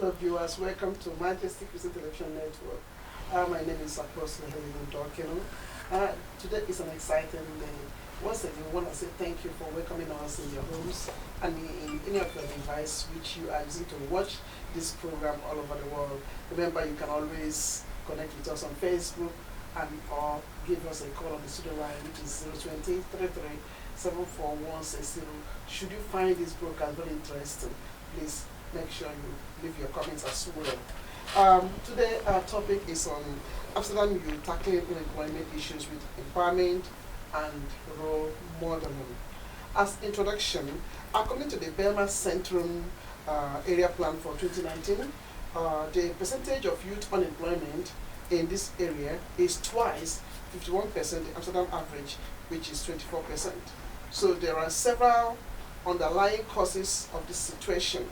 fellow viewers, welcome to Majesty Christian Television Network. My name is Osei. Today is an exciting day. Once again, I want to say thank you for welcoming us in your homes and in any of your devices which you are using to watch this program all over the world. Remember, you can always connect with us on Facebook and or give us a call on the studio line, which is 020 33 74160. Should you find this broadcast very interesting, please make sure you leave your comments as well. Today our topic is on Amsterdam youth tackling unemployment issues with empowerment and role modeling. As introduction, according to the Bijlmer Centrum area plan for 2019, the percentage of youth unemployment in this area is twice 51% the Amsterdam average, which is 24%. So there are several underlying causes of this situation,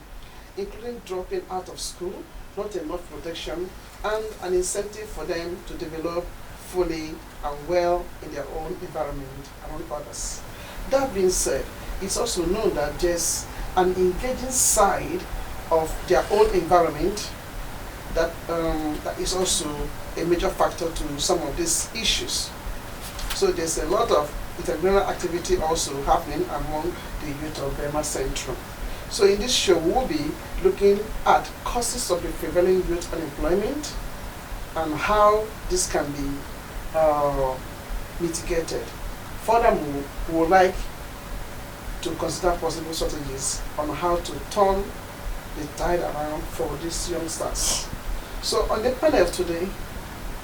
including dropping out of school, not enough protection, and an incentive for them to develop fully and well in their own environment, among others. That being said, it's also known that there's an engaging side of their own environment that is also a major factor to some of these issues. So there's a lot of entrepreneurial activity also happening among the youth of Bijlmer Centrum. So in this show, we will be looking at causes of the prevailing youth unemployment and how this can be mitigated. Furthermore, we would like to consider possible strategies on how to turn the tide around for these youngsters. So on the panel today,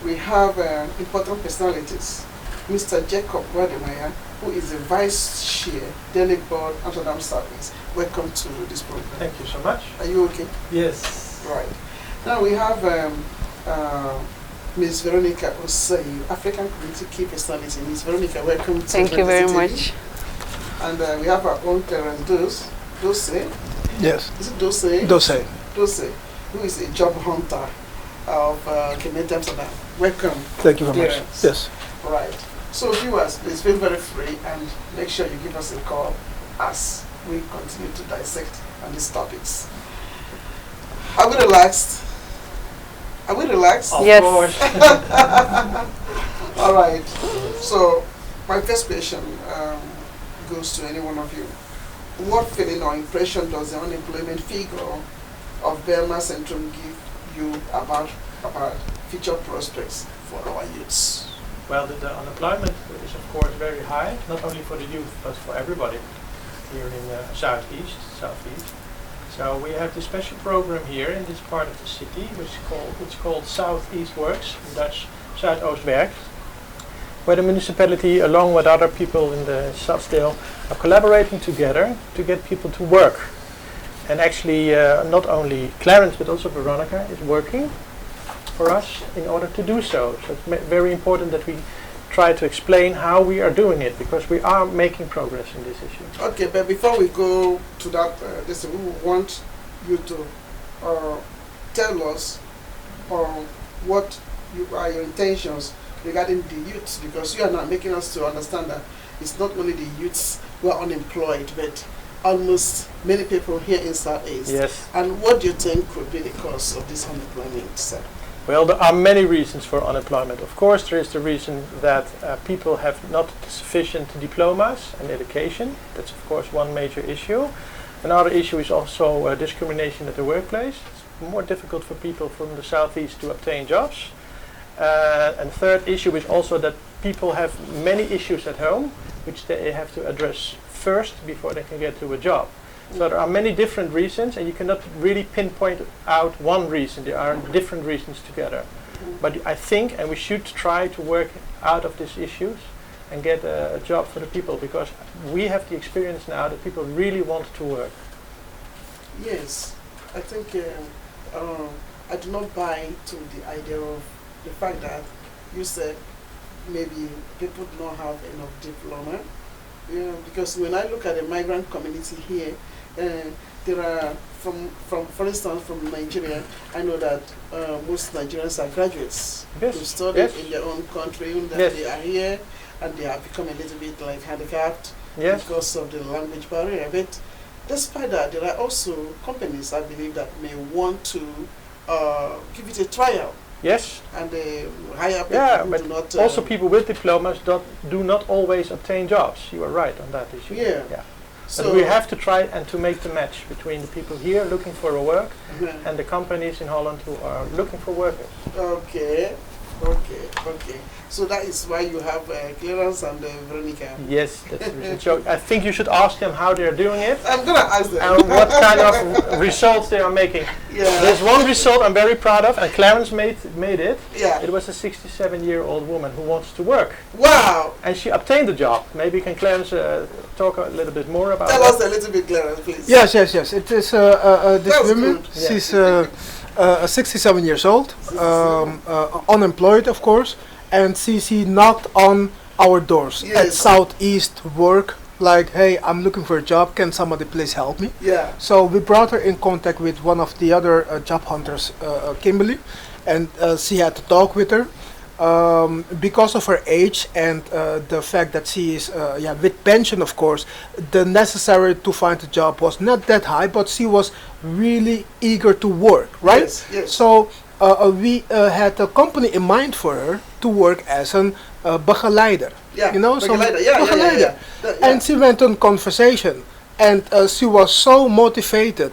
we have important personalities. Mr. Jakob Wedemeijer, who is the Vice Chair, Daily Board, Amsterdam Service. Welcome to this program. Thank you so much. Are you okay? Yes. Right. Now we have Ms. Veronica Osei, African Community Key Personality. Ms. Veronica, welcome to Thank you very much. And we have our own Terence Dose. Yes. Is it Dose? Dose. Dose, who is a job hunter of Amsterdam. Welcome. Thank you very much. Terence. Yes. Right. So viewers, please feel very free and make sure you give us a call as we continue to dissect on these topics. Are we relaxed? Are we relaxed? Of Yes. course. All right. So my first question goes to any one of you. What feeling or impression does the unemployment figure of Bijlmer Centrum give you about future prospects for our youths? Well, the unemployment is of course very high, not only for the youth, but for everybody here in southeast. So we have this special program here in this part of the city, which is called Southeast Works, in Dutch Zuidoost Werkt, where the municipality, along with other people in the Stadsdeel, are collaborating together to get people to work. And actually, not only Clarence, but also Veronica is working for us in order to do so. So it's very important that we try to explain how we are doing it, because we are making progress in this issue. Okay, but before we go to that, we want you to tell us what are your intentions regarding the youths, because you are now making us to understand that it's not only the youths who are unemployed, but almost many people here in Southeast. Yes. And what do you think could be the cause of this unemployment, sir? Well, there are many reasons for unemployment. Of course, there is the reason that people have not sufficient diplomas and education. That's of course one major issue. Another issue is also discrimination at the workplace. It's more difficult for people from the southeast to obtain jobs. And third issue is also that people have many issues at home, which they have to address first before they can get to a job. So there are many different reasons, and you cannot really pinpoint out one reason. There are different reasons together. But I think, and we should try to work out of these issues and get a job for the people, because we have the experience now that people really want to work. Yes, I think I do not buy to the idea of the fact that you said maybe people do not have enough diploma. Because when I look at the migrant community here, there are for instance, from Nigeria, I know that most Nigerians are graduates Yes. who studied Yes. in their own country, and that Yes. they are here and they have become a little bit like handicapped Yes. because of the language barrier. But despite that, there are also companies, I believe, that may want to give it a trial. Yes. And hire people who but do not... also people with diplomas do not always obtain jobs. You are right on that issue. Yeah. So but we have to try and to make the match between the people here looking for a work and the companies in Holland who are looking for workers. Okay. So that is why you have Clarence and Veronica. Yes, that's the reason. So I think you should ask them how they are doing it. I'm gonna ask them. And what kind of results they are making. Yeah. There's one result I'm very proud of, and Clarence made it. Yeah. It was a 67-year-old woman who wants to work. Wow. And she obtained the job. Maybe can Clarence talk a little bit more about Tell that? us a little bit, Clarence, please. Yes. It is this woman. Good. She's 67 years old, unemployed, of course, and she knocked on our doors at Southeast Work, like, hey, I'm looking for a job, can somebody please help me? Yeah. So we brought her in contact with one of the other job hunters, Kimberly, and she had to talk with her. Because of her age and the fact that she is with pension, of course, the necessary to find a job was not that high, but she was really eager to work, right? Yes. So we had a company in mind for her to work as an begeleider. Yeah. You know, begeleider. begeleider. Yeah. And she went on conversation, and she was so motivated,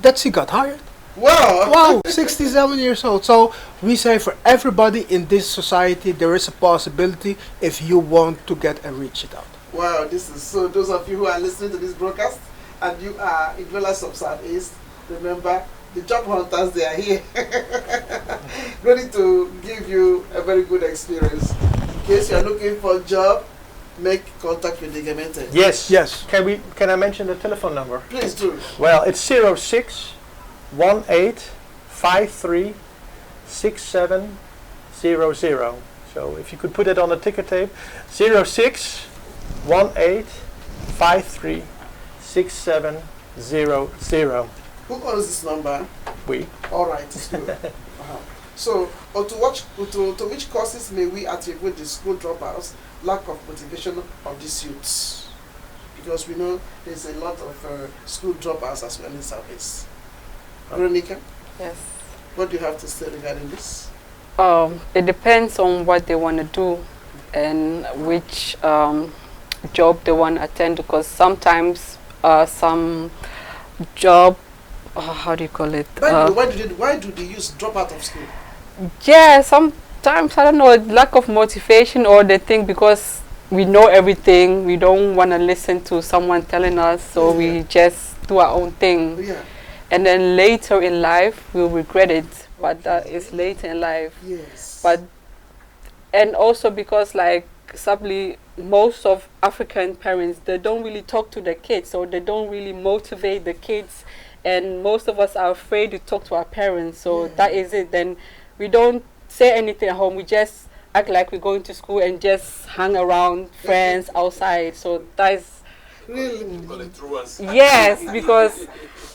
that she got hired. Wow, 67 years old. So we say for everybody in this society, there is a possibility if you want to get and reach it out. Wow, this is so. Those of you who are listening to this broadcast and you are in dwellers of Southeast, remember the job hunters, they are here, ready to give you a very good experience. In case you are looking for a job, make contact with the Gemeente. Yes. Can I mention the telephone number? Please do. Well, it's 0618536700. So if you could put it on the ticker tape, 0618536700. Who owns this number? We. All right, it's good. So, to which causes may we attribute the school dropouts, lack of motivation of these youths? Because we know there's a lot of school dropouts as well in Southeast. Veronica? Yes. What do you have to say regarding this? It depends on what they want to do and which job they want to attend, because sometimes some job, how do you call it? Why do they use drop out of school? Yeah, sometimes, I don't know, lack of motivation, or they think because we know everything, we don't want to listen to someone telling us, so we just do our own thing. Yeah. And then later in life, we'll regret it, but that is later in life. Yes. And also because, like, sadly, most of African parents, they don't really talk to their kids, so they don't really motivate the kids, and most of us are afraid to talk to our parents, so that is it. Then we don't say anything at home, we just act like we're going to school and just hang around friends outside, so that's... Really? Yes, because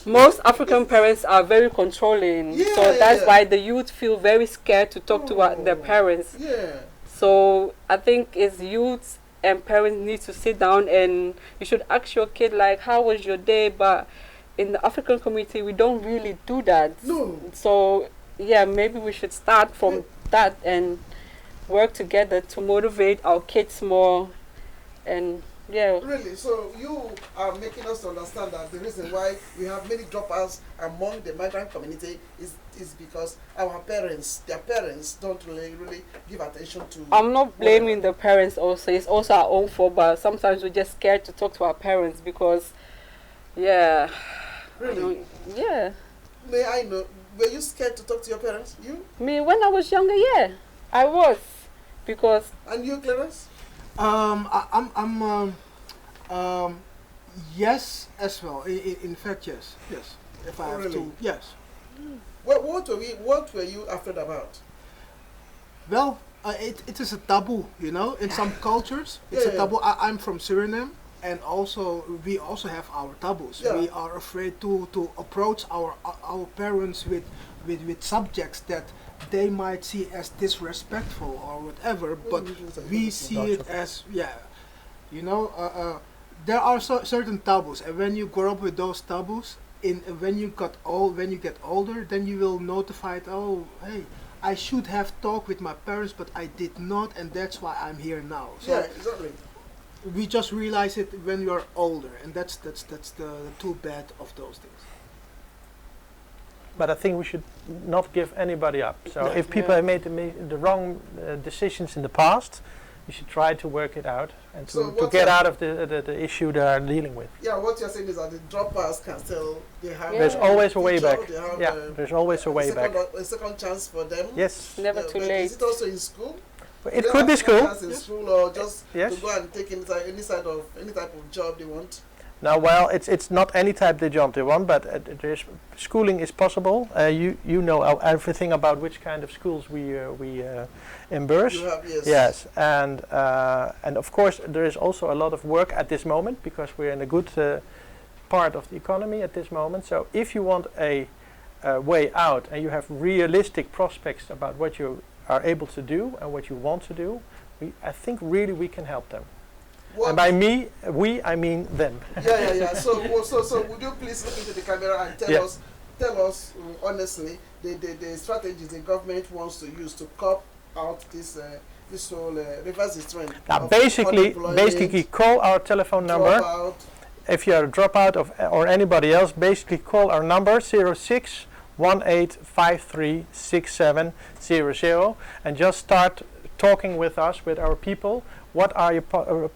most African parents are very controlling, so that's why the youth feel very scared to talk to their parents. Yeah. So I think it's youths and parents need to sit down, and you should ask your kid, like, how was your day? But in the African community, we don't really do that. No. So yeah, maybe we should start from that and work together to motivate our kids more. And yeah. Really? So you are making us understand that the reason why we have many dropouts among the migrant community is because their parents don't really give attention to... I'm not blaming the parents also. It's also our own fault, but sometimes we're just scared to talk to our parents because, yeah. Really? Yeah. May I know, were you scared to talk to your parents? You? Me, when I was younger, yeah. I was. Because... And you, Clarence? Yes, as well. In fact, yes. If I have to, yes. What were you afraid about? Well, it is a taboo, in some cultures. It's a taboo. I'm from Suriname, and we also have our taboos. Yeah. We are afraid to approach our parents with subjects that they might see as disrespectful or whatever, but we see it as, there are certain taboos, and when you grow up with those taboos, when you get older, then you will notify it. Oh, hey, I should have talked with my parents, but I did not, and that's why I'm here now. So Yeah, exactly. we just realize it when we are older, and that's the too bad of those things. But I think we should not give anybody up. So No. if people have made the wrong decisions in the past, we should try to work it out and So to what get are- out of the issue they are dealing with. Yeah, what you're saying is that the dropouts can still, they have Yeah. There's always a way future, back. they have, Yeah, there's always a way back. A second chance for them. Yes, Never too But late. Is it also in school? it They could be have second school. chance in school, or just Yes. to go and take any type of job they want. Now, well, it's not any type of job they want, but schooling is possible. You know everything about which kind of schools we imburse. You have, yes. Yes, and of course there is also a lot of work at this moment because we're in a good part of the economy at this moment. So if you want a way out and you have realistic prospects about what you are able to do and what you want to do, I think really we can help them. What- And by we, I mean them. yeah. So would you please look into the camera and tell us honestly the strategies the government wants to use to curb out this whole reverse this trend. Now, of basically unemployment, call our telephone number. dropout. If you are a dropout or anybody else, basically call our number 0618536700 and just start talking with us, with our people. What are your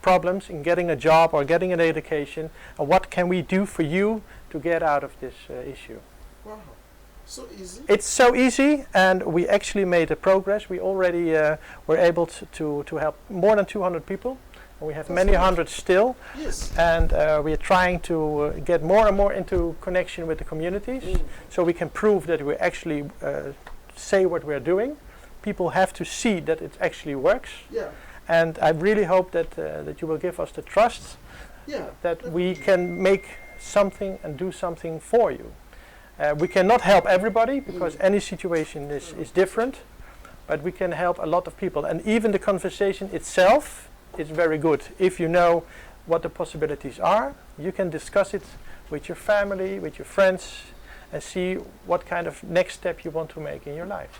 problems in getting a job or getting an education, and what can we do for you to get out of this issue? Wow, so easy. It's so easy, and we actually made a progress. We already were able to help more than 200 people, and we have That's many good. hundreds still. Yes. And we are trying to get more and more into connection with the communities, so we can prove that we actually say what we are doing. People have to see that it actually works, Yeah. and I really hope that that you will give us the trust Yeah. that we can make something and do something for you. We cannot help everybody because any situation is different, but we can help a lot of people, and even the conversation itself is very good. If you know what the possibilities are, you can discuss it with your family, with your friends, and see what kind of next step you want to make in your life.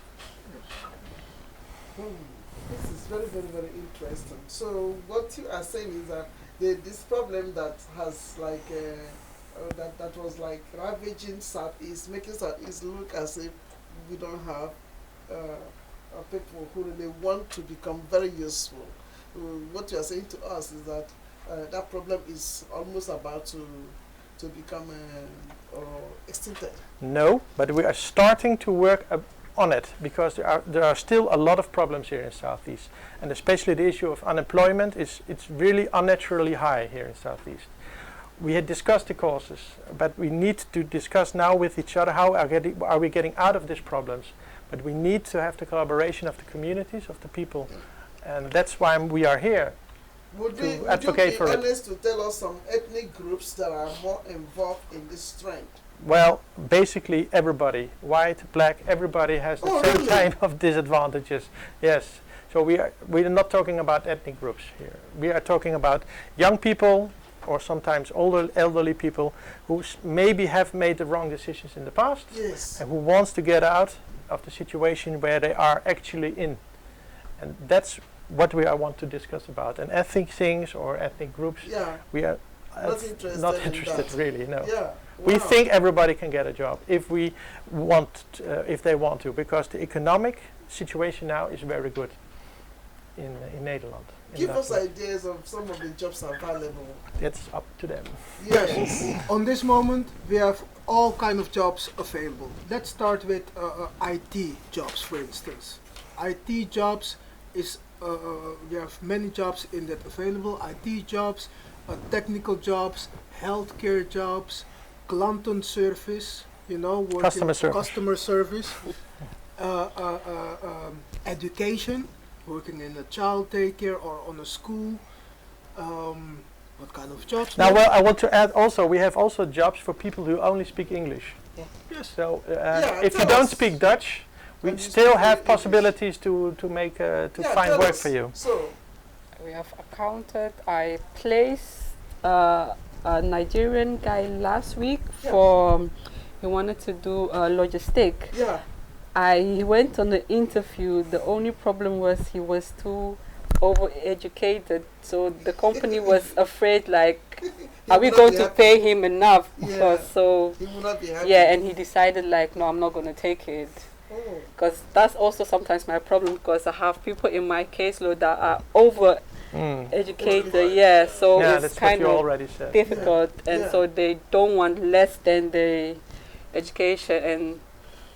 This is very, very, very interesting. So what you are saying is that this problem that has like that was like ravaging Southeast, making Southeast look as if we don't have people who really want to become very useful. What you are saying to us is that that problem is almost about to become extincted. No, but we are starting to work on it because there are still a lot of problems here in Southeast, and especially the issue of unemployment it's really unnaturally high here in Southeast. We had discussed the causes, but we need to discuss now with each other how are we getting out of these problems. But we need to have the collaboration of the communities, of the people, and that's why we are here. Would you advocate be for it. honest to tell us some ethnic groups that are more involved in this trend? Well, basically everybody, white, black, everybody has the same Really? kind of disadvantages. Yes. So we are not talking about ethnic groups here. We are talking about young people, or sometimes older, elderly people who maybe have made the wrong decisions in the past, Yes. and who wants to get out of the situation where they are actually in. And that's what we want to discuss about. And ethnic things or ethnic groups, Yeah. we are Not interested not in interested that. really, no. Yeah. We Wow. think everybody can get a job if we want, if they want to, because the economic situation now is very good in Nederland. in Give us Dutchland. ideas of some of the jobs available. It's up to them. Yes. On this moment, we have all kind of jobs available. Let's start with IT jobs, for instance. IT jobs is we have many jobs in that available. IT jobs, technical jobs, healthcare jobs, klantenservice, working Customer service. education, working in a child daycare or on a school. What kind of jobs? Now, well, I want to add also, we have also jobs for people who only speak English. Yes. So Yeah, if you tell don't us. speak Dutch, we Can you still speak have English? possibilities to Yeah, find tell work us. for you. So, We have accountant. I place a Nigerian guy last week Yeah. for he wanted to do logistic. Yeah. I went on the interview. The only problem was he was too overeducated, so the company was afraid, like, He are we will not going be to happy. pay him enough? Yeah. Because so He will not be happy. yeah, and he decided, like, no, I'm not going to take it. Oh. Because that's also sometimes my problem, because I have people in my caseload that are over educated, Overqualified. yeah, so Yeah, it's that's what kind you of already said. difficult, and Yeah. so they don't want less than the education, and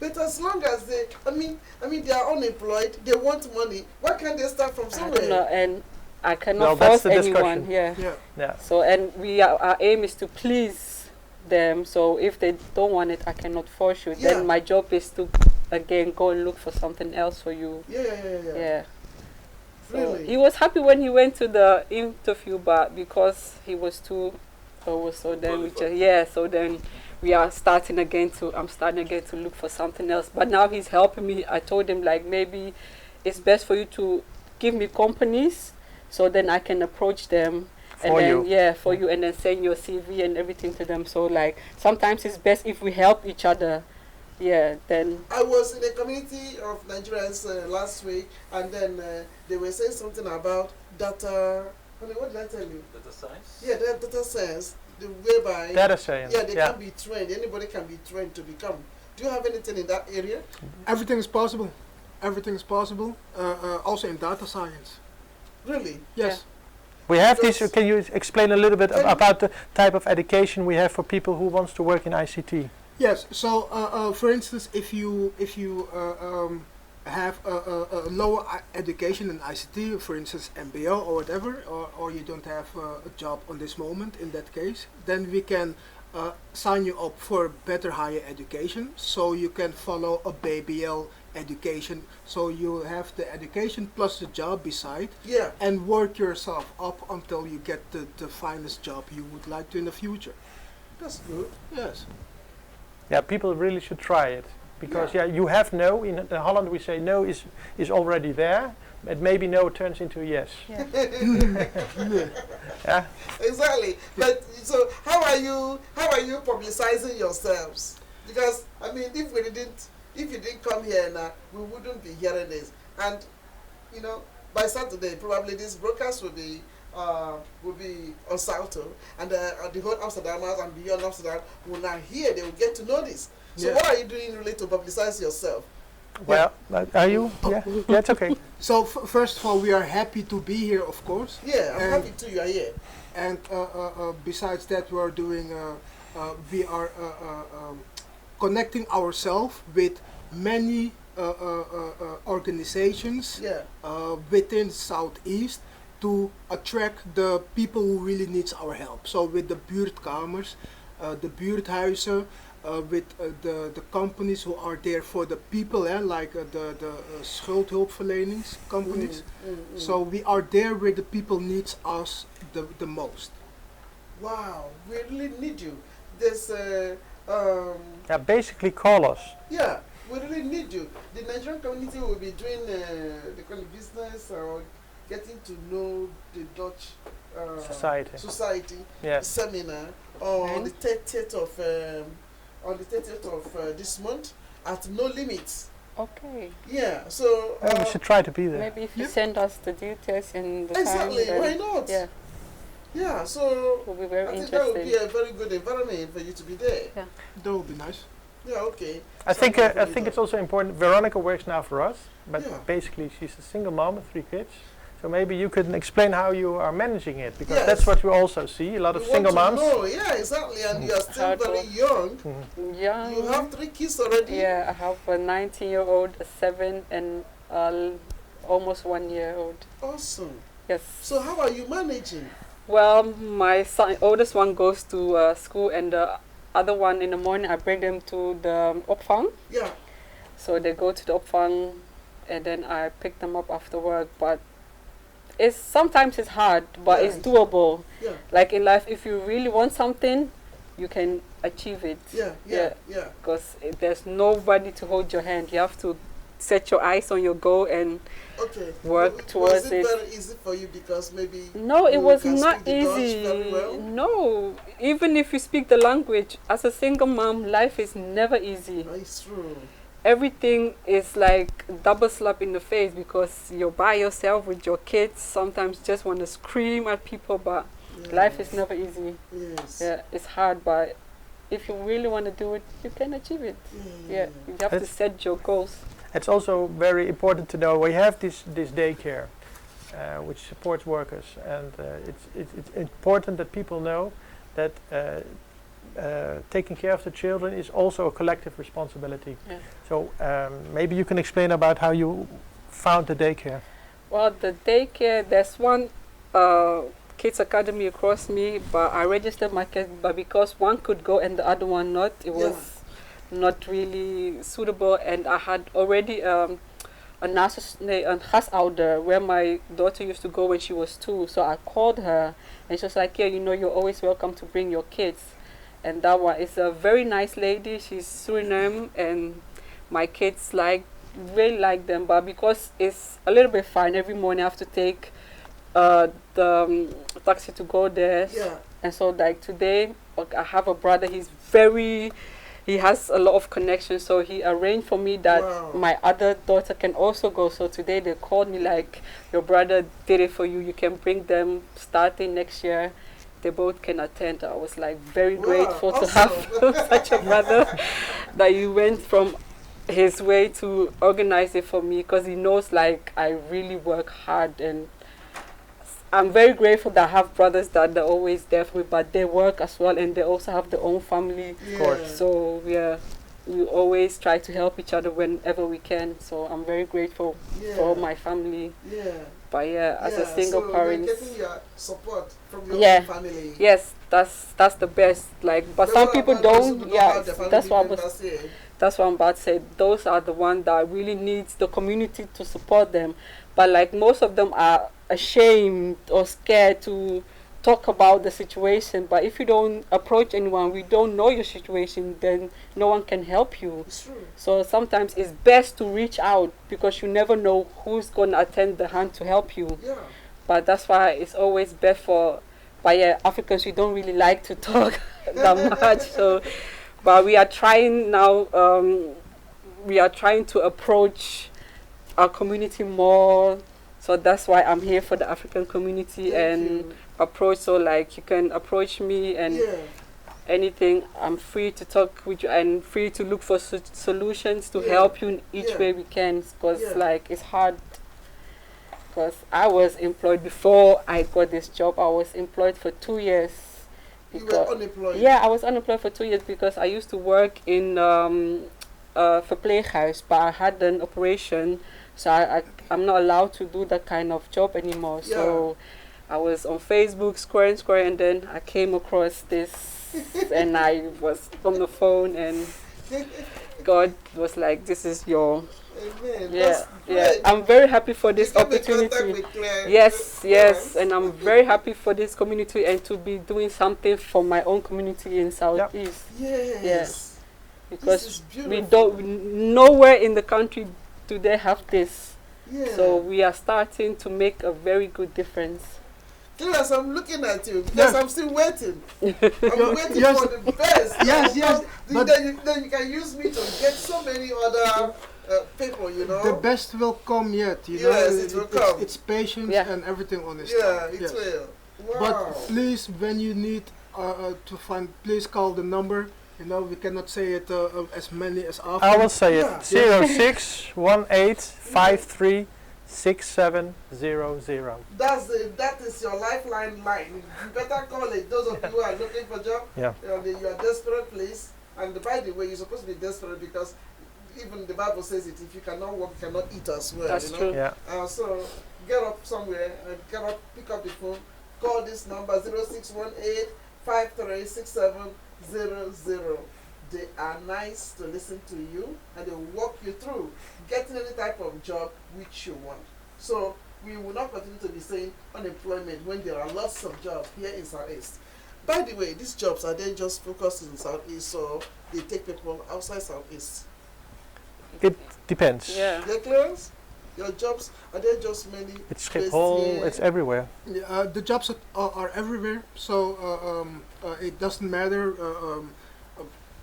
But as long as they, I mean, they are unemployed. They want money. Why can't they start from I somewhere? don't know, and I Well, cannot that's force the anyone, discussion. yeah. Yeah. Yeah. So, and our aim is to please them, so if they don't want it, I cannot force you. Yeah. Then my job is to, again, go and look for something else for you, Yeah. yeah. So Really? he was happy when he went to the interview, but because he was too over, so then we just, so then I'm starting again to look for something else. But now he's helping me. I told him, like, maybe it's best for you to give me companies, so then I can approach them and For then you. for you, and then send your CV and everything to them. So, like, sometimes it's best if we help each other. Yeah, then I was in a community of Nigerians last week, and then they were saying something about data. I mean, what did I tell you? Data science? Yeah, data science, the whereby Data science. yeah, they can be trained. Anybody can be trained to become. Do you have anything in that area? Everything is possible. Everything is possible. Also in data science. Really? Yes. We have Because- these. Can you explain a little bit Can you- about the type of education we have for people who wants to work in ICT? Yes. So, for instance, if you have a lower education in ICT, for instance MBO or whatever, or you don't have a job on this moment, in that case, then we can sign you up for better higher education, so you can follow a BBL education, so you have the education plus the job beside, Yeah. and work yourself up until you get the finest job you would like to in the future. That's good. Yes. Yeah, people really should try it because you have no. In Holland we say no is already there, but maybe no turns into a yes. Yeah. Exactly. But so how are you publicizing yourselves? Because I mean, if you didn't come here now, we wouldn't be hearing this. And you know, by Saturday probably this broadcast will be on Salto, and the whole Amsterdamers and beyond Amsterdam will now hear. They will get to know this. So Yeah. what are you doing really to publicize yourself? Well, are you? Yeah. Yeah, it's okay. So first of all, we are happy to be here, of course. Yeah, I'm And- happy too you are here. And besides that, we are doing, connecting ourselves with many organizations Yeah. within Southeast to attract the people who really needs our help. So with the buurtkamers, the buurthuizen, with the companies who are there for the people, like the schuldhulpverlenings companies. So we are there where the people needs us the most. Wow, we really need you. There's Yeah, basically call us. yeah, we really need you. The Nigerian community will be doing the kind of business or getting to know the Dutch Society. Yes. seminar on And? the 30th of this month at No Limits. okay. Yeah, so We should try to be there. Maybe if you Yep. send us the details in the exactly, time, why then not? yeah, Yeah, so will be very I think that would be interesting. a very good environment for you to be there. That would be nice. Yeah, okay. I think Something I for think you it's also important. Veronica works now for us, but Yeah. basically she's a single mom with 3 kids. So maybe you could explain how you are managing it, because Yes. that's what we also see. A lot of We single want moms. to know, yeah, exactly, and you are still Hard very work. young. Yeah. You have 3 kids already. Yeah, I have a 19-year-old, a 7, and almost 1-year-old. Awesome. Yes. So how are you managing? Well, my son, oldest one goes to school, and the other one in the morning I bring them to the opvang. Yeah. So they go to the opvang, and then I pick them up after work. But sometimes it's hard, but it's Right. doable. Yeah. Like in life, if you really want something, you can achieve it. Yeah. Yeah. Because there's nobody to hold your hand. You have to set your eyes on your goal and Okay. work towards Was it. it very easy for you because maybe No, it you was can not speak the Dutch easy. very well? No, even if you speak the language, as a single mom, life is never easy. It's true. Everything is like double slap in the face because you're by yourself with your kids. Sometimes you just want to scream at people, but life is never easy. Yes. Yeah, it's hard, but if you really want to do it, you can achieve it. Yeah, you have to It's- set your goals. It's also very important to know we have this daycare, which supports workers, and it's important that people know that taking care of the children is also a collective responsibility. Yeah. So maybe you can explain about how you found the daycare. Well, the daycare, there's one kids academy across me, but I registered my kids, but because one could go and the other one not, it was not really suitable. And I had already a huisouder where my daughter used to go when she was 2. So I called her and she was like, yeah, you know, you're always welcome to bring your kids. And that one is a very nice lady. She's Suriname, and my kids really like them. But because it's a little bit far, and every morning I have to take the taxi to go there. Yeah. And so like today, I have a brother. He has a lot of connections, so he arranged for me that my other daughter can also go. So today they called me like, your brother did it for you. You can bring them starting next year. They both can attend. I was like very grateful to have such a brother that he went from his way to organize it for me, because he knows like I really work hard, and I'm very grateful that I have brothers that are always there for me, but they work as well and they also have their own family. Yeah. Of course. So yeah, we always try to help each other whenever we can. So I'm very grateful for my family. Yeah. But yeah, as a single so parent, you're getting your support from your Yeah. own family. yes, that's the best. Like, but some people don't. Yeah, that's what that's what I'm about to say. Those are the ones that really needs the community to support them. But like most of them are ashamed or scared to talk about the situation. But if you don't approach anyone, we don't know your situation, then no one can help you. It's true. So sometimes it's best to reach out, because you never know who's going to attend the hand to help you. Yeah. But that's why it's always best for, but yeah, Africans, we don't really like to talk that much. So, but we are trying now, we are trying to approach our community more. So that's why I'm here for the African community. Thank and you. approach. So like you can approach me and Yeah. anything. I'm free to talk with you and free to look for solutions to Yeah. help you in each Yeah. way we can. Because Yeah. like it's hard. Because I was employed before I got this job. I was employed for 2 years. You were unemployed. Yeah, I was unemployed for 2 years because I used to work in verpleeghuis, but I had an operation, so I'm not allowed to do that kind of job anymore. Yeah. So I was on Facebook, square, and then I came across this, and I was on the phone, and God was like, "This is your." Amen. Yeah, That's yeah. great. I'm very happy for this You came in contact opportunity. with Claire. Yes, Yes. and I'm very happy for this community and to be doing something for my own community in Southeast. Yes. Because is we beautiful. don't, nowhere in the country do they have this. Yeah. So we are starting to make a very good difference. Claire, I'm looking at you because Yeah. I'm still waiting. I'm You're- waiting yes. for the best. Yes, but- Then you can use me to get so many other people, you know. The best will come yet, you Yes, know. it will come. It's patience Yeah. and everything on its Yeah, time. it Yes. will. Wow. But please, when you need to find, please call the number. You know, we cannot say it as many as often. I will say Yeah. it. 0618536700. That is your lifeline line. You better call it. Those of you who are looking for job, Yeah. you are desperate, please. And by the way, you're supposed to be desperate because even the Bible says it. If you cannot work, you cannot eat as well. That's you know? true. Yeah. So get up somewhere and pick up the phone. Call this number 0618-536700. They are nice to listen to you and they will walk you through getting any type of job which you want. So we will not continue to be saying unemployment when there are lots of jobs here in Southeast. By the way, these jobs, are they just focused in Southeast or they take people outside Southeast? It Depends. Yeah. Your clearance? Your jobs, are there just many? It's Schiphol, it's everywhere. The jobs are everywhere, so it doesn't matter.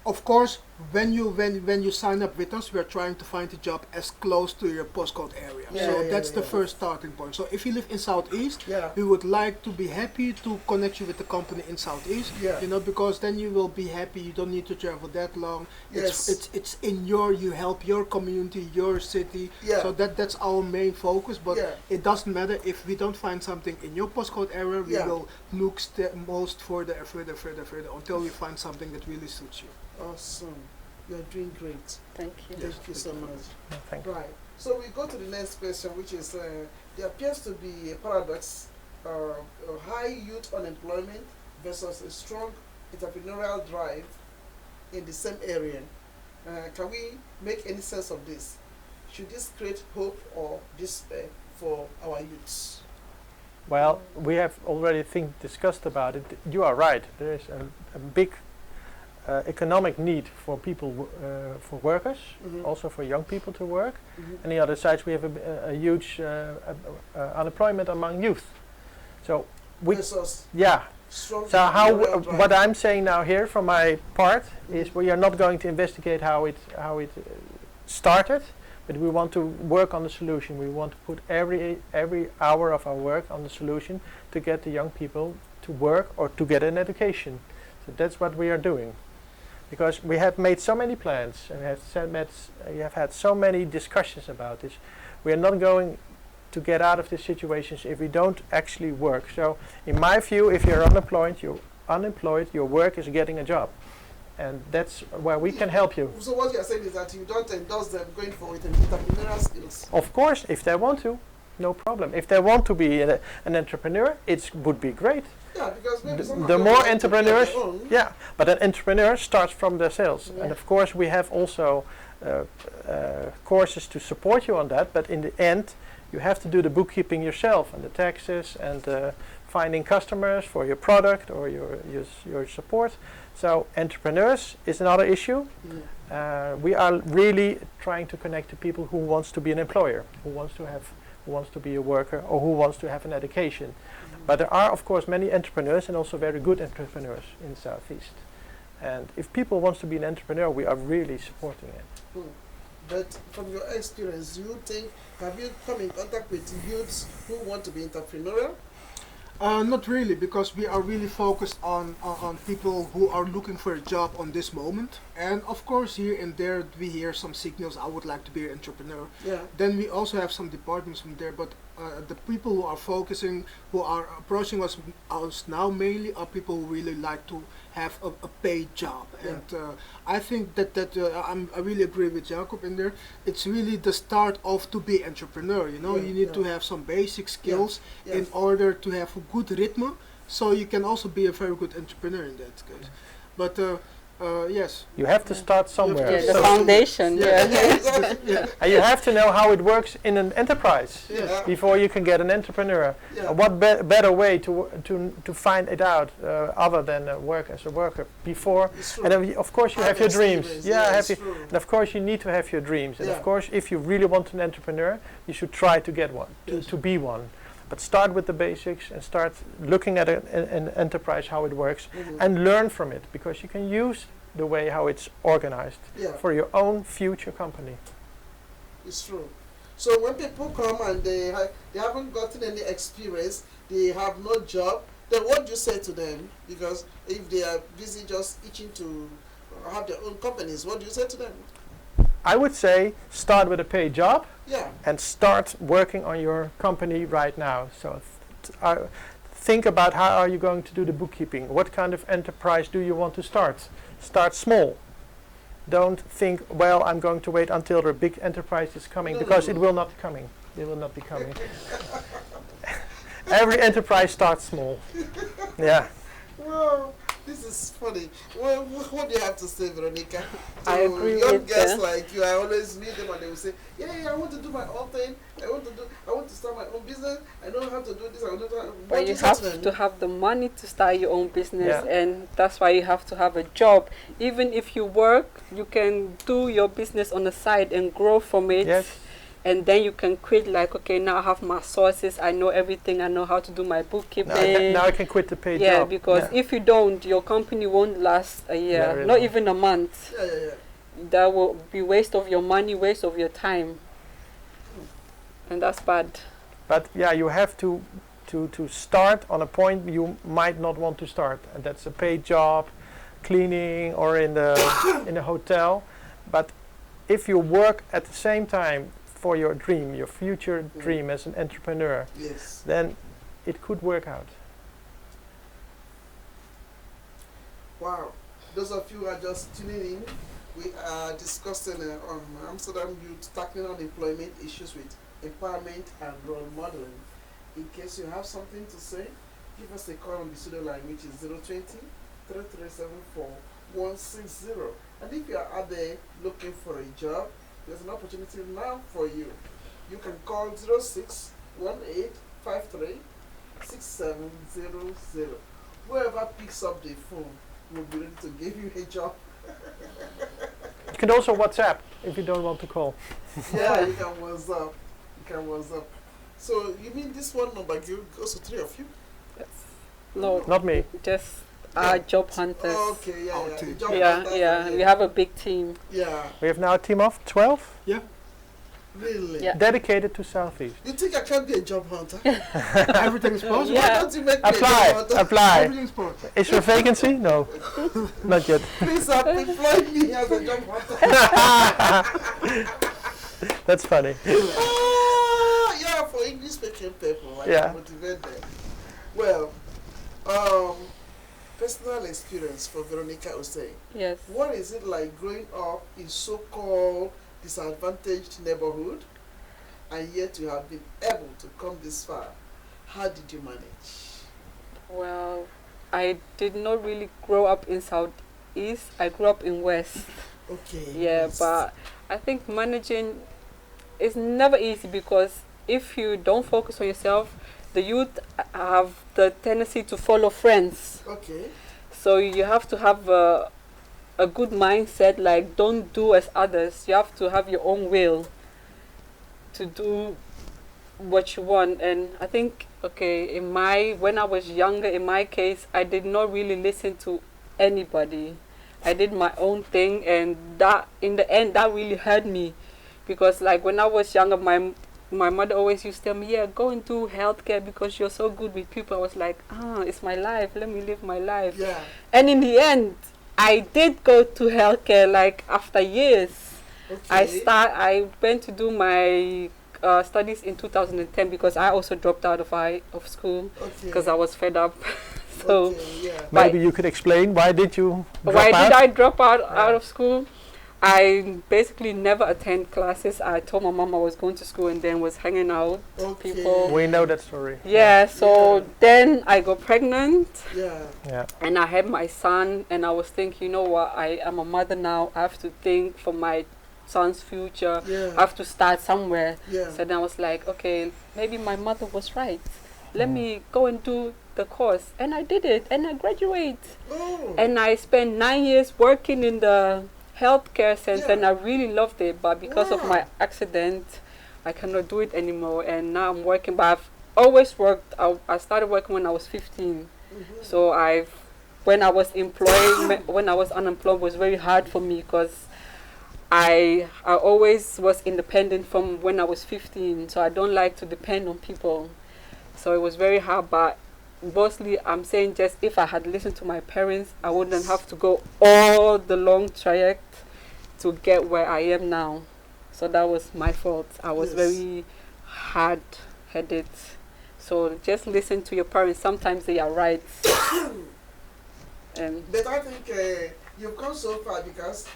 Of course, when you sign up with us, we are trying to find a job as close to your postcode area. So that's the first starting point. So if you live in Southeast, we would like to be happy to connect you with the company in Southeast. You know, because then you will be happy. You don't need to travel that long. It's in you help your community, your city. So that's our main focus. But it doesn't matter if we don't find something in your postcode area. We will look most further until we find something that really suits you. Awesome. You're doing great. Thank you. Thank you so much. Thank you. Right. So we go to the next question, which is there appears to be a paradox: high youth unemployment versus a strong entrepreneurial drive in the same area. Can we make any sense of this? Should this create hope or despair for our youths? Well, we have already discussed about it. You are right. There is a big economic need for people, for workers, also for young people to work. On the other side, we have a huge unemployment among youth. So we, So how what I'm saying now here, from my part, is we are not going to investigate how it started, but we want to work on the solution. We want to put every hour of our work on the solution to get the young people to work or to get an education. So that's what we are doing. Because we have made so many plans and we have had so many discussions about this. We are not going to get out of these situations if we don't actually work. So in my view, if you're unemployed, your work is getting a job. And that's where we can help you. So what you're saying is that you don't endorse them going for it in entrepreneurial skills? Of course, if they want to, no problem. If they want to be an entrepreneur, it would be great. Yeah, because maybe the more entrepreneurs, but an entrepreneur starts from their sales. And of course we have also courses to support you on that, but in the end you have to do the bookkeeping yourself and the taxes and finding customers for your product or your support. So entrepreneurs is another issue. We are really trying to connect to people who wants to be an employer, who wants to be a worker, or who wants to have an education. But there are, of course, many entrepreneurs and also very good entrepreneurs in Southeast. And if people want to be an entrepreneur, we are really supporting it. But from your experience, do you think, have you come in contact with youths who want to be entrepreneurial? Not really, because we are really focused on people who are looking for a job on this moment. And of course, here and there we hear some signals, I would like to be an entrepreneur. Then we also have some departments from there, but the people who are focusing, who are approaching us now mainly are people who really like to have a paid job. And I think that I really agree with Jakob in there. It's really the start of to be entrepreneur. You know, you need to have some basic skills in order to have a good rhythm, so you can also be a very good entrepreneur in that case. But yes, you have to start somewhere. The foundation. And you have to know how it works in an enterprise before you can get an entrepreneur. What better way to find it out other than work as a worker before? And of course you have your dreams. And of course you need to have your dreams. And of course, if you really want an entrepreneur, you should try to get one, to be one. But start with the basics and start looking at an enterprise, how it works, and learn from it, because you can use the way how it's organized for your own future company. It's true. So when people come and they haven't gotten any experience, they have no job, then what do you say to them? Because if they are busy just itching to have their own companies, what do you say to them? I would say start with a paid job and start working on your company right now. So think about how are you going to do the bookkeeping. What kind of enterprise do you want to start? Start small. Don't think, well, I'm going to wait until the big enterprise is coming, because it will not be coming. It will not be coming. Every enterprise starts small. Well, This is funny. Well, what do you have to say, Veronica? I agree young with girls that. like you, I always meet them and they will say, yeah, I want to do my own thing. I want to start my own business. I know how to do this. I know how. But you have to have the money to start your own business, Yeah. and that's why you have to have a job. Even if you work, you can do your business on the side and grow from it. Yes. And then you can quit, like, okay, now I have my sources, I know everything, I know how to do my bookkeeping. Now I can quit the paid yeah, job. because if you don't, your company won't last a year, Very not long. even a month. Yeah. That will be waste of your money, waste of your time. And that's bad. But yeah, you have to start on a point you might not want to start, and that's a paid job, cleaning or in a hotel. But if you work at the same time for your dream, your future dream as an entrepreneur, Yes. then it could work out. Wow. Those of you who are just tuning in, we are discussing on Amsterdam youth tackling unemployment issues with empowerment and role modeling. In case you have something to say, give us a call on the studio line, which is 020-3374-160. And if you are out there looking for a job, there's an opportunity now for you. You can call 0618536700. Whoever picks up the phone will be ready to give you a job. You can also WhatsApp if you don't want to call. Yeah, you can WhatsApp. So you mean this one number goes to three of you? Yes. No, Not me. just job hunters. Okay, Our yeah. team. Job Yeah, hunters yeah. are We here. have a big team. Yeah, We have now a team of 12 really. Yeah. dedicated to Southeast. You think I can be a job hunter? Everything is possible. Why Yeah. don't you make me a job Apply, hunter? apply. Everything is possible. Is there a vacancy? No, not yet. Please employ me as a job hunter. That's funny. Yeah, for English speaking people, I Yeah. can motivate them. Well, personal experience for Veronica Osei. Yes. What is it like growing up in so-called disadvantaged neighborhood, and yet you have been able to come this far? How did you manage? Well, I did not really grow up in Southeast. I grew up in West. Okay. Yeah, yes. but I think managing is never easy, because if you don't focus on yourself, the youth have the tendency to follow friends. Okay. So you have to have a good mindset, like don't do as others. You have to have your own will to do what you want. And I think, okay, when I was younger, in my case, I did not really listen to anybody. I did my own thing, and that in the end that really hurt me, because like when I was younger, my mother always used to tell me, yeah, go into healthcare because you're so good with people. I was like, it's my life, let me live my life. Yeah. And in the end, I did go to healthcare, like after years. Okay. I went to do my studies in 2010, because I also dropped out of school Okay. because I was fed up. So Okay, yeah. Maybe you could explain why did you drop why out? did I drop out of school? I basically never attend classes. I told my mom I was going to school and then was hanging out with Okay. people. We know that story. Yeah, so Yeah. then I got pregnant Yeah. Yeah. and I had my son, and I was thinking, you know what, I am a mother now. I have to think for my son's future. Yeah. I have to start somewhere. Yeah. So then I was like, okay, maybe my mother was right. Let me go and do the course. And I did it, and I graduated. Oh. And I spent 9 years working in the healthcare center, Yeah. and I really loved it. But because of Wow. my accident, I cannot do it anymore. And now I'm working, but I've always worked. I started working when I was 15. Mhm. So when I was employed, when I was unemployed, was very hard for me, because I always was independent from when I was 15. So I don't like to depend on people. So it was very hard, but mostly I'm saying, just if I had listened to my parents, I wouldn't have to go all the long traject to get where I am now. So that was my fault. I was Yes. very hard-headed. So just listen to your parents. Sometimes they are right. And But I think you've come so far because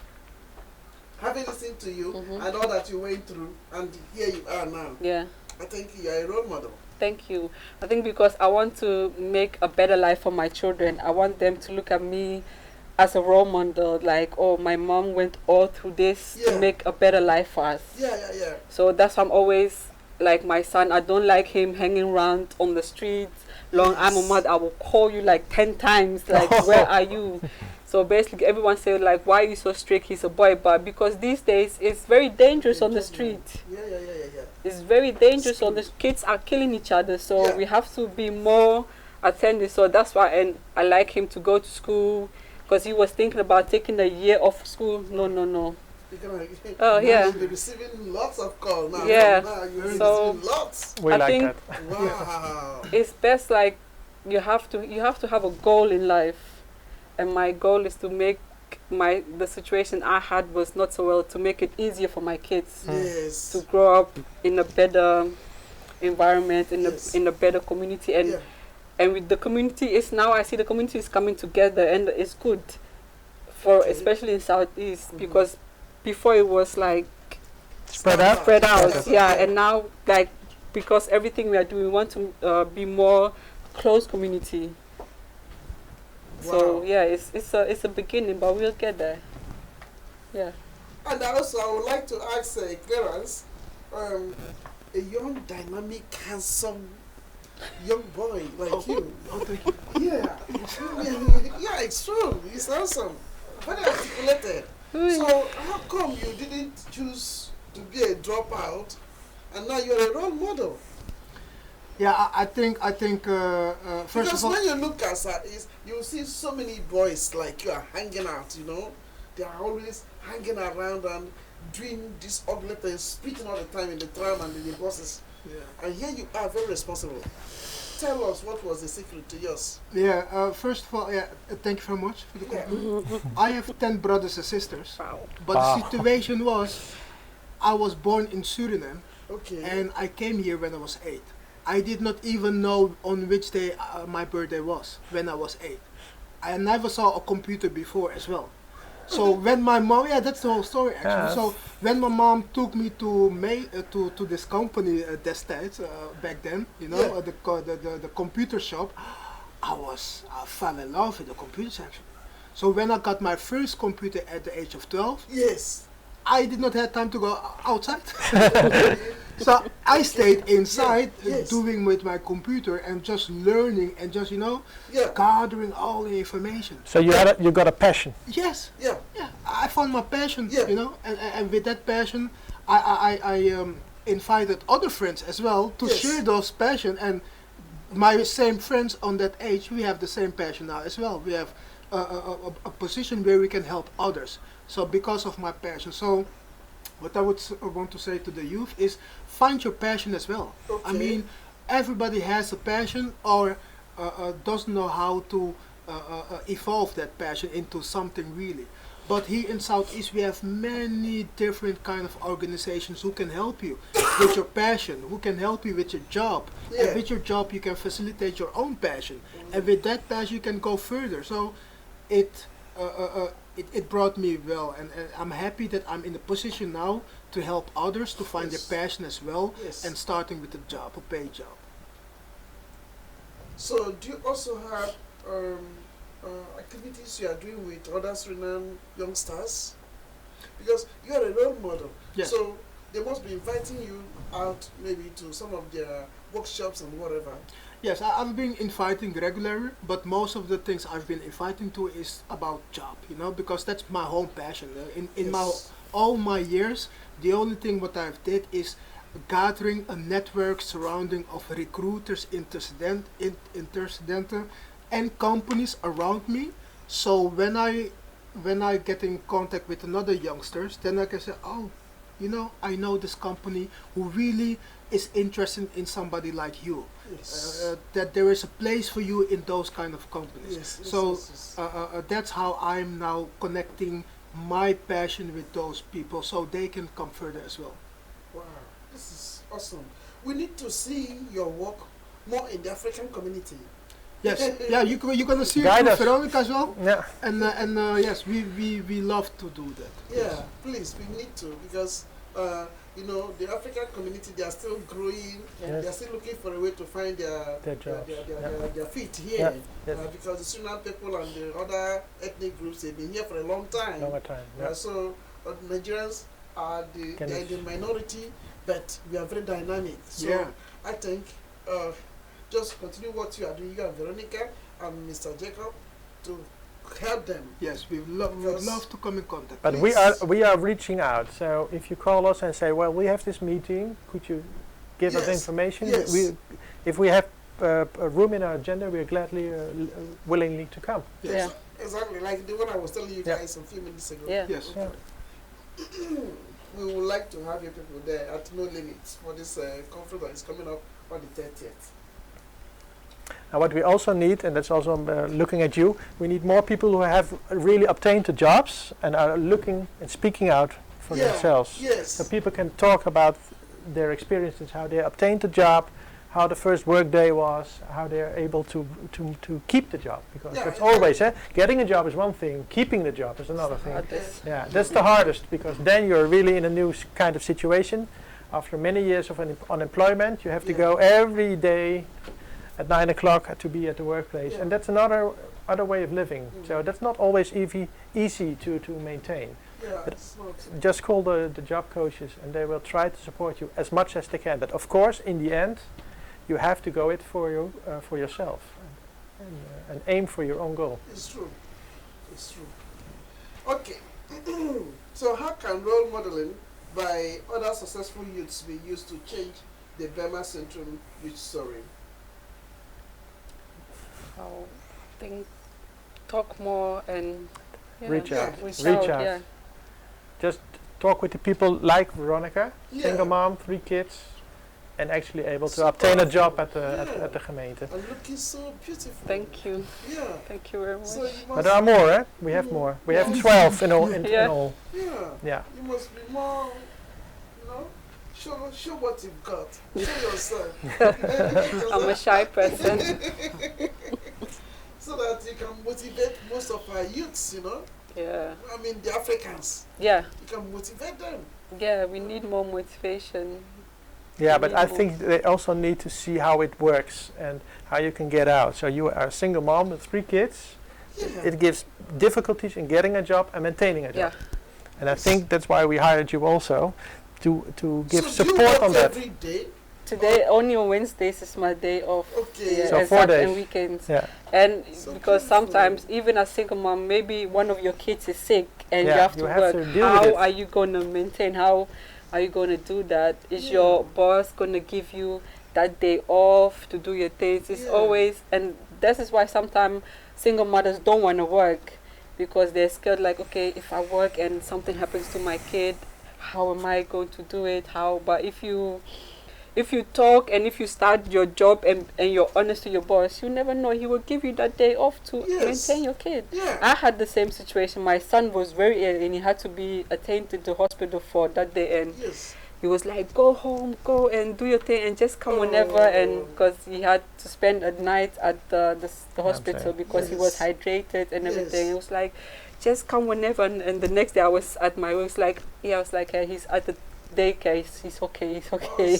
having listened to you Mhm. and all that you went through, and here you are now. yeah, I think you are a role model. Thank you. I think because I want to make a better life for my children. I want them to look at me as a role model, like, oh, my mom went all through this to make a better life for us. Yeah. So that's why I'm always like my son. I don't like him hanging around on the streets. Long, I'm a mother. I will call you like 10 times. Like, where are you? So basically, everyone say like, why are you so strict? He's a boy, but because these days it's very dangerous on the street. Yeah. It's very dangerous on the kids are killing each other. So we have to be more attentive. So that's why, and I like him to go to school. Because he was thinking about taking a year off school. No. Oh, yeah. You'll be receiving lots of calls now. Yeah. Now you're So receiving lots. We I like think that. Wow. it's best like you have to have a goal in life. And my goal is to make the situation I had was not so well, to make it easier for my kids Yes. to grow up in a better environment, in a better community. And with the community is now, I see the community is coming together, and it's good for especially in Southeast, because before it was like Spread out. And now like because everything we are doing, we want to be more close community. So yeah, it's a beginning, but we'll get there. Yeah. And also, I would like to ask Clarence, a young, dynamic, handsome young boy like you. Oh, thank you. Yeah. Yeah, it's true. It's awesome. Very articulated. So, how come you didn't choose to be a dropout, and now you're a role model? Yeah, I think first Because of all, when you look at Southeast, you see so many boys like you are hanging out, you know. They are always hanging around and doing this ugly thing, speaking all the time in the tram and in the buses. yeah. And here you are, very responsible. Tell us, what was the secret to yours? Yeah, first of all, thank you very much for the compliment. I have 10 brothers and sisters, but the situation was, I was born in Suriname, Okay. and I came here when I was 8. I did not even know on which day my birthday was when I was 8. I never saw a computer before as well. So when my mom, that's the whole story actually. So when my mom took me to this company destijds, back then, you know, the computer shop, I fell in love with the computer section. So when I got my first computer at the age of 12, yes. I did not have time to go outside. So I stayed inside doing with my computer and just learning and just, you know, gathering all the information. So you got a passion. Yes. Yeah. Yeah. I found my passion, you know, and with that passion, I invited other friends as well to share those passion, and my same friends on that age, we have the same passion now as well. We have a position where we can help others. So because of my passion, so what I would want to say to the youth is find your passion as well. Okay. I mean, everybody has a passion or doesn't know how to evolve that passion into something really. But here in Southeast we have many different kind of organizations who can help you with your passion, who can help you with your job. And with your job you can facilitate your own passion. And with that passion you can go further. So it brought me well, and I'm happy that I'm in the position now to help others to find their passion as well, and starting with a job, a paid job. So do you also have activities you are doing with other Suriname youngsters? Because you are a role model. Yes. So they must be inviting you out maybe to some of their workshops and whatever. Yes, I've been inviting regularly, but most of the things I've been inviting to is about job, you know, because that's my whole passion. In all my years, the only thing what I've did is gathering a network surrounding of recruiters, intercedenten, and companies around me. So when I get in contact with another youngsters, then I can say, oh, you know, I know this company who really is interested in somebody like you. Yes. That there is a place for you in those kind of companies. Yes, That's how I'm now connecting my passion with those people, so they can come further as well. Wow, this is awesome. We need to see your work more in the African community. Yes, yeah, you're gonna see it Guide through us. Veronica as well. Yeah. And yes, we love to do that. Yeah, please, we need to, because the African community, they are still growing. Yes. They are still looking for a way to find Their jobs. their feet here. Yeah. Yes. Because the Suriname people and the other ethnic groups, they've been here for a long time. Longer time. Yeah. So Nigerians are they're in the minority, but we are very dynamic. So I think just continue what you are doing, you and Veronica and Mr. Jakob, to help them. Yes, we would love to come in contact. But we are reaching out. So if you call us and say, well, we have this meeting, could you give us information? Yes. If we have a room in our agenda, we are gladly, willingly to come. Yes. Exactly, like the one I was telling you guys a few minutes ago. Yeah. Yes. Yeah. We would like to have your people there at no limits for this conference that is coming up on the 30th. And what we also need, and that's also looking at you, we need more people who have really obtained the jobs and are looking and speaking out for themselves. Yes. So people can talk about their experiences, how they obtained the job, how the first work day was, how they are able to keep the job. Because that's always, getting a job is one thing, keeping the job is another thing. Yeah, that's the hardest, because then you're really in a new kind of situation. After many years of unemployment, you have to go every day at 9 o'clock to be at the workplace, and that's another way of living. So that's not always easy to maintain. But just call the job coaches, and they will try to support you as much as they can. But of course, in the end, you have to go it for yourself and aim for your own goal. It's true. It's true. Okay. So how can role modeling by other successful youths be used to change the Bijlmer Centrum youth story? I think talk more and reach out. Reach out. Yeah. Just talk with the people like Veronica, Yeah. single mom, 3 kids, and actually able to obtain a job at the gemeente. And looking so beautiful. Thank you. Yeah. Thank you very much. So you But must, there are more, eh? We have more. We have 12 in all. In all. yeah. You must be more, show what you've got. Show yourself. I'm a shy person. So that you can motivate most of our youths, Yeah. I mean, the Africans. Yeah. You can motivate them. Yeah, we need more motivation. Yeah, but I think they also need to see how it works and how you can get out. So you are a single mom with 3 kids. Yeah. It gives difficulties in getting a job and maintaining a job. Yeah. And I think that's why we hired you also, to give So support do you work on that. every day? Today, only on Wednesdays is my day off. Okay. Yeah, So and 4 Saturday days. and weekends. Yeah. And So because beautiful. sometimes, even as single mom, maybe one of your kids is sick and Yeah, you have you to have work. to deal with How it. are you going to maintain? How are you going to do that? Is Yeah. your boss going to give you that day off to do your things? It's Yeah. always, and this is why sometimes single mothers don't want to work, because they're scared, like, okay, if I work and something happens to my kid, how am I going to do it? But if you talk and if you start your job and you're honest to your boss, you never know, he will give you that day off to maintain your kid. Yeah. I had the same situation. My son was very ill and he had to be attended to the hospital for that day, and Yes. he was like, go home, go and do your thing and just come whenever, and because he had to spend a night at the hospital because he was hydrated and everything. Yes. It was like, just come whenever, and the next day I was at my work, like, I was like, he's at the daycare, he's okay, he's okay.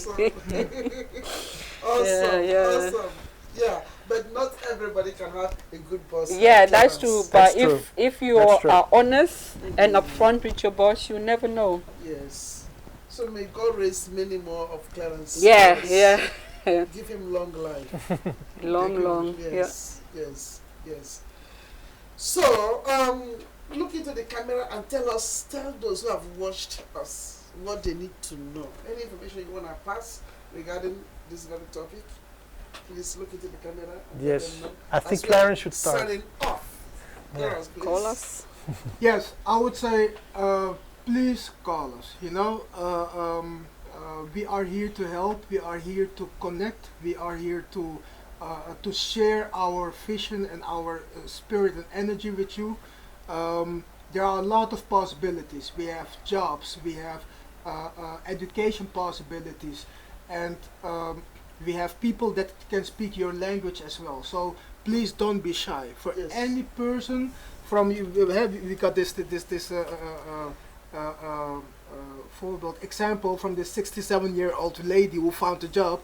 Awesome. Yeah. Awesome. Yeah, but not everybody can have a good boss. Yeah, like that's Clarence. true. But That's if you That's true. are honest and upfront with your boss, you never know. Yes. So may God raise many more of Clarence. Yeah, Yes. yeah. Give him long life. long, Yes. Yes. Yes. So, look into the camera and tell those who have watched us what they need to know. Any information you want to pass regarding this very topic, please look into the camera. And let Yes. them know. I think As we Clarence are should start. Signing off. Yeah. Clarence, please. Call us. Yes, I would say, please call us. We are here to help. We are here to connect. We are here to share our vision and our spirit and energy with you. There are a lot of possibilities. We have jobs. We have education possibilities, and we have people that can speak your language as well. So please don't be shy. For any person from you, we got this voorbeeld, example from this 67-year-old lady who found a job.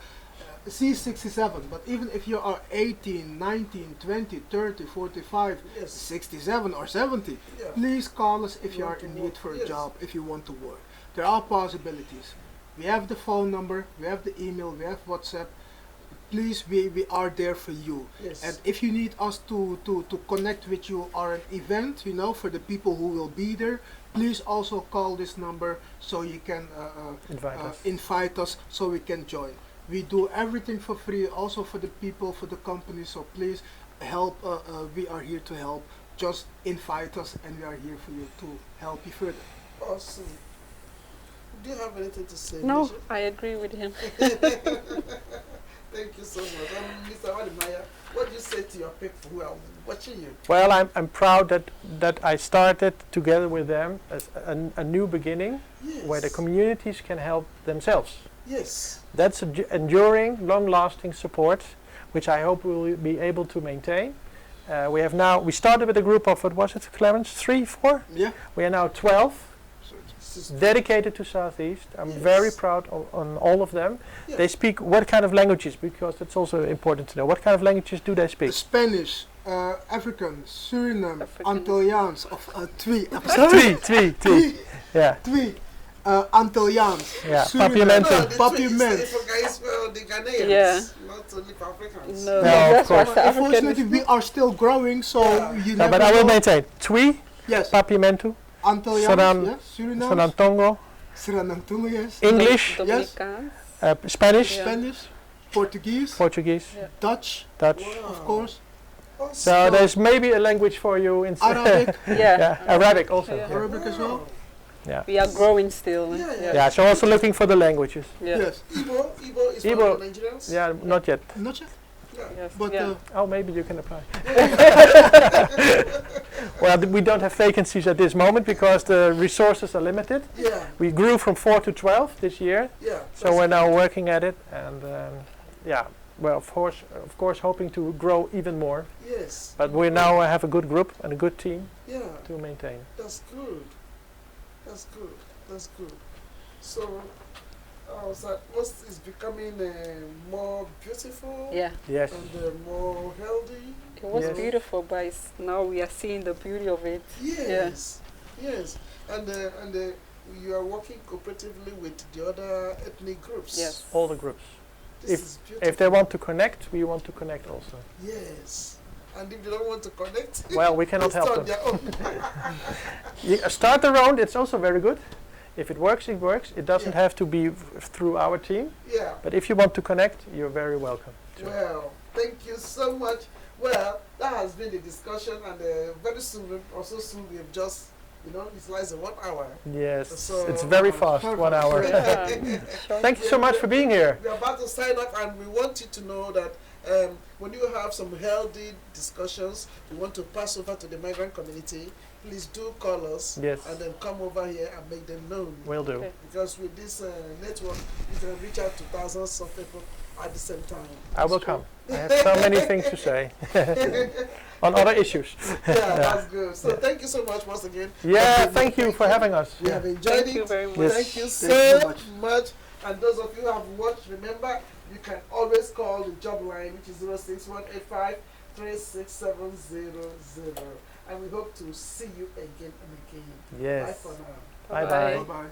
She's 67, but even if you are 18, 19, 20, 30, 45, Yes. 67 or 70, Yeah. please call us if you are want to in need work. for a Yes. job, if you want to work. There are possibilities. We have the phone number, we have the email, we have WhatsApp. Please, we are there for you. Yes. And if you need us to connect with you or an event, you know, for the people who will be there, please also call this number so you can invite us so we can join. We do everything for free, also for the people, for the company, so please help. We are here to help. Just invite us and we are here for you to help you further. Awesome. Do you have anything to say? No, Bishop? I agree with him. Thank you so much. Mr. Wedemeijer, what do you say to your people who are watching you? Well, I'm proud that I started together with them as a new beginning, Yes. where the communities can help themselves. Yes. That's enduring, long-lasting support, which I hope we will be able to maintain. We started with a group of, what was it, Clarence, 3, 4? Yeah. We are now 12, dedicated to Southeast. I'm Yes. very proud on all of them. Yeah. They speak what kind of languages, because that's also important to know. What kind of languages do they speak? Spanish, African, Suriname, African. Antilliaans, of twee. Twee. Yeah. Twee. Antilliaans, Yeah, Suriname, Papiamento. No, the Papiament. twins, for guys, well, the Ghanaians, Yeah. not only for Africans. No, No, of that's course. what the African Unfortunately, is. we are still growing, so Yeah. you No, never but I will know. maintain. Twee, Yes, Papiamento, Antilliaans, Suriname, yeah, Suriname, Sonantongo, Suriname, yes, English, Dominicaans. Spanish, Yeah. Spanish, Portuguese, Portuguese, Yeah. Dutch, Dutch. Wow. of course, Awesome. So there's maybe a language for you in Arabic, Yeah. Arabic also. Yeah. Yeah. Arabic as well. Yeah. We are growing still. Yeah. Yeah, so also looking for the languages. Yeah. Yes, Igbo is Igbo. one of the Nigerians? Yeah, not yet. not yet, Yeah. Yes. but yeah. Oh, maybe you can apply. Well, we don't have vacancies at this moment because the resources are limited. Yeah. We grew from 4 to 12 this year, Yeah. so we're now working at it, and yeah, well, of course, hoping to grow even more. Yes. But we now have a good group and a good team Yeah. to maintain. That's good. That's good. That's good. So, that most is becoming more beautiful Yeah. Yes. and more healthy. It was Yes. beautiful, but now we are seeing the beauty of it. Yes. Yes. And you are working cooperatively with the other ethnic groups. Yes. All the groups. This If- is beautiful. If they want to connect, we want to connect also. Yes. And if they don't want to connect, Well, we they cannot help start them. their own. Start their own, it's also very good. If it works, it works. It doesn't Yeah. have to be through our team. Yeah. But if you want to connect, you're very welcome. to. Well, thank you so much. Well, that has been the discussion, and very soon, also soon, we have just, utilized 1 hour. Yes, So, it's very fast, 1 hour. Yeah. Thank you so much for being here. We're about to sign up, and we want you to know that when you have some healthy discussions, we want to pass over to the migrant community. Please do call us Yes, and then come over here and make them known. will do. Okay. Because with this network, you can reach out to thousands of people at the same time. I will come. I have so many things to say on other issues. Yeah, that's good. So thank you so much once again. Yeah, thank you for having us. We have enjoyed Thank you it. very much. Yes. Thank you Thank you so so much. much. And those of you who have watched, remember, you can always call the job line, which is 06185 36700. And we hope to see you again and again. Bye Yes. for now. Bye-bye. Bye bye.